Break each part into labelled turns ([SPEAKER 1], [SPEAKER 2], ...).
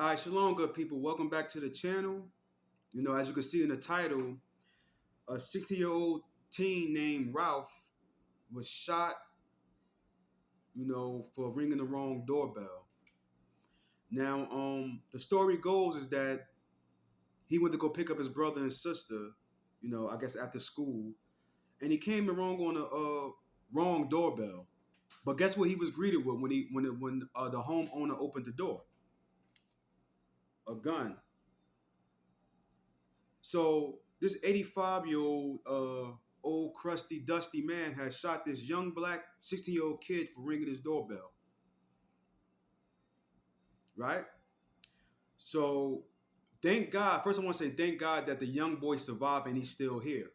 [SPEAKER 1] All right, shalom, good people. Welcome back to the channel. As you can see in the title, a 60-year-old teen named Ralph was shot, for ringing the wrong doorbell. Now, the story goes is that he went to go pick up his brother and sister, I guess after school, and he came in wrong on a wrong doorbell. But guess what he was greeted with when the homeowner opened the door? A gun. So this 85-year-old old crusty dusty man has shot this young black 16-year-old kid for ringing his doorbell. Right? So thank God. First I want to say thank God that the young boy survived and he's still here.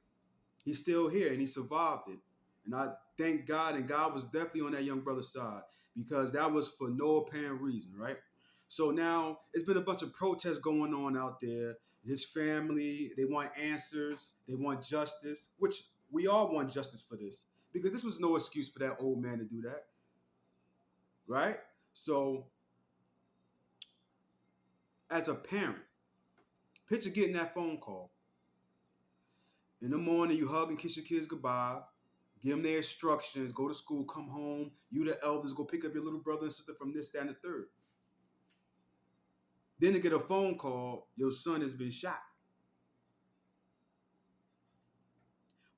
[SPEAKER 1] He's still here and he survived it. And I thank God, and God was definitely on that young brother's side because that was for no apparent reason, right? So now it's been a bunch of protests going on out there. His family, they want answers, they want justice, which we all want justice for this because this was no excuse for that old man to do that, right? So as a parent, picture getting that phone call. In the morning, you hug and kiss your kids goodbye, give them their instructions, go to school, come home, you the elders, go pick up your little brother and sister from this, that, and the third. Then to get a phone call, your son has been shot.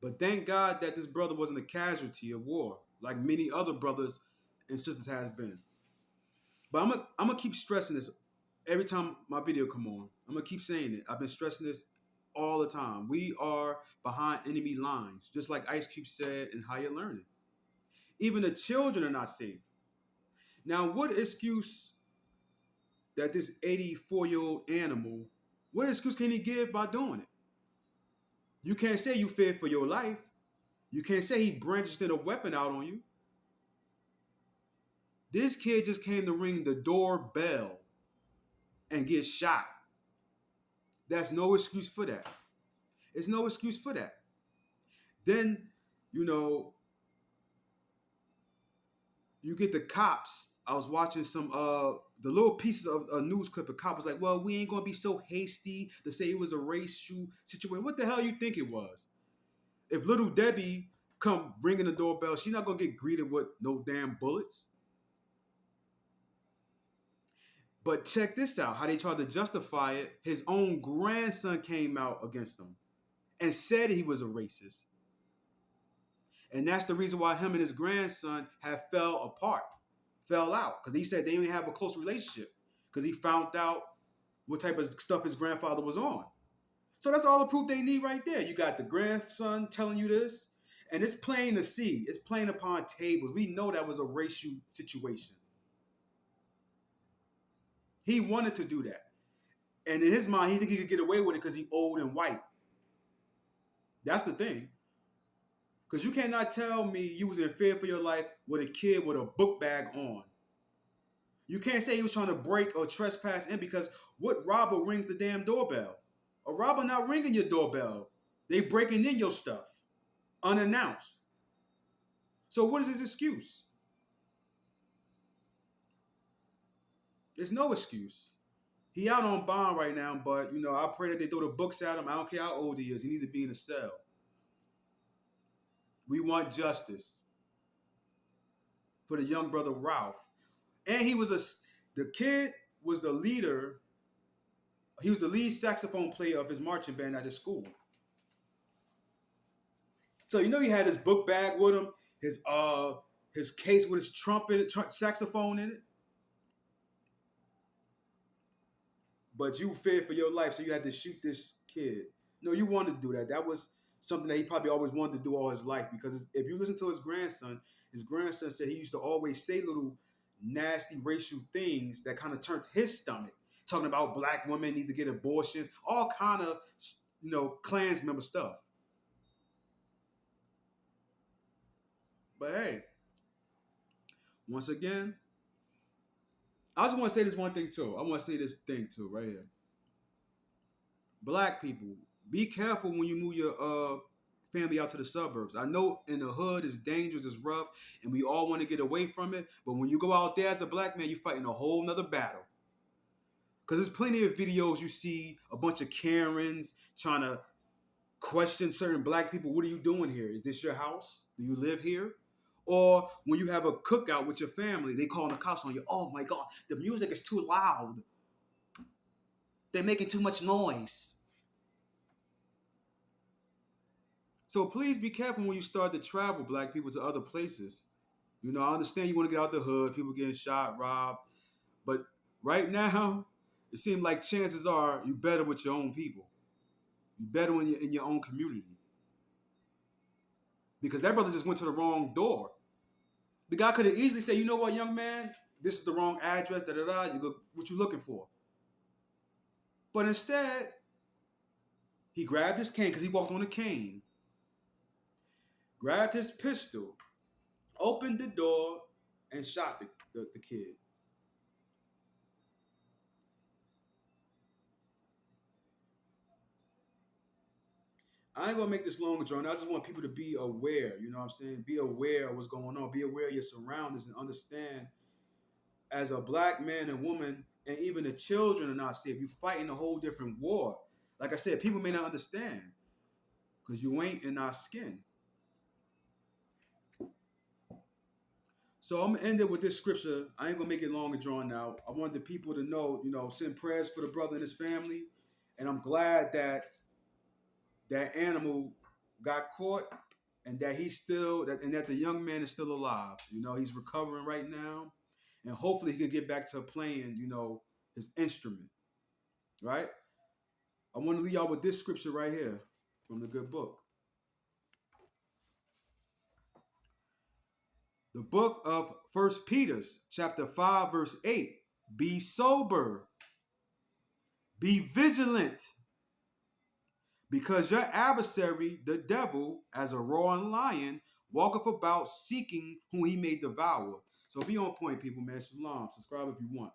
[SPEAKER 1] But thank God that this brother wasn't a casualty of war, like many other brothers and sisters has been. But I'm gonna keep stressing this every time my video come on. I'm gonna keep saying it. I've been stressing this all the time. We are behind enemy lines, just like Ice Cube said in Higher Learning. Even the children are not safe. Now, what excuse that this 84-year-old animal, what excuse can he give by doing it? You can't say you feared for your life. You can't say he brandished a weapon out on you. This kid just came to ring the doorbell and get shot. That's no excuse for that. It's no excuse for that. Then, you get the cops. I was watching some the little pieces of a news clip. A cop was like, "Well, we ain't gonna be so hasty to say it was a racial situation." What the hell you think it was? If little Debbie come ringing the doorbell, she's not gonna get greeted with no damn bullets. But check this out: how they tried to justify it. His own grandson came out against him and said he was a racist, and that's the reason why him and his grandson have fell out, because he said they didn't have a close relationship because he found out what type of stuff his grandfather was on. So that's all the proof they need right there. You got the grandson telling you this, and it's plain to see. It's plain upon tables. We know that was a racial situation. He wanted to do that. And in his mind, he think he could get away with it because he's old and white. That's the thing. Because you cannot tell me you was in fear for your life with a kid with a book bag on. You can't say he was trying to break or trespass in, because what robber rings the damn doorbell? A robber not ringing your doorbell. They breaking in your stuff unannounced. So what is his excuse? There's no excuse. He out on bond right now, but I pray that they throw the books at him. I don't care how old he is. He need to be in a cell. We want justice for the young brother Ralph. And the kid was the leader. He was the lead saxophone player of his marching band at his school. So he had his book bag with him, his case with his saxophone in it. But you feared for your life, so you had to shoot this kid. No, you wanted to do that. That was something that he probably always wanted to do all his life, because if you listen to his grandson said he used to always say little nasty racial things that kind of turned his stomach, talking about black women need to get abortions, all kind of, Klans member stuff. But hey, once again, I just want to say this one thing too. I want to say this thing too right here. Black people, be careful when you move your family out to the suburbs. I know in the hood it's dangerous, it's rough, and we all want to get away from it. But when you go out there as a black man, you're fighting a whole nother battle. Because there's plenty of videos you see a bunch of Karens trying to question certain black people. What are you doing here? Is this your house? Do you live here? Or when you have a cookout with your family, they calling the cops on you. Oh my God, the music is too loud. They're making too much noise. So please be careful when you start to travel, black people, to other places. You know, I understand you want to get out the hood, people getting shot, robbed, but right now, it seems like chances are you better with your own people. You better when you're in your own community. Because that brother just went to the wrong door. The guy could have easily said, you know what, young man, this is the wrong address, da da da. You look what you looking for. But instead, he grabbed his cane because he walked on a cane, grabbed his pistol, opened the door, and shot the kid. I ain't gonna make this long, John. I just want people to be aware. You know what I'm saying? Be aware of what's going on. Be aware of your surroundings and understand. As a black man and woman, and even the children are not safe. You're fighting a whole different war. Like I said, people may not understand because you ain't in our skin. So I'm gonna end it with this scripture. I ain't gonna make it long and drawn out. I want the people to know, send prayers for the brother and his family. And I'm glad that that animal got caught and that that the young man is still alive. He's recovering right now. And hopefully he can get back to playing, his instrument. Right? I want to leave y'all with this scripture right here from the good book. The book of First Peter, chapter 5, verse 8. Be sober, be vigilant, because your adversary, the devil, as a roaring lion, walketh about seeking whom he may devour. So be on point, people, man. Shalom. Subscribe if you want.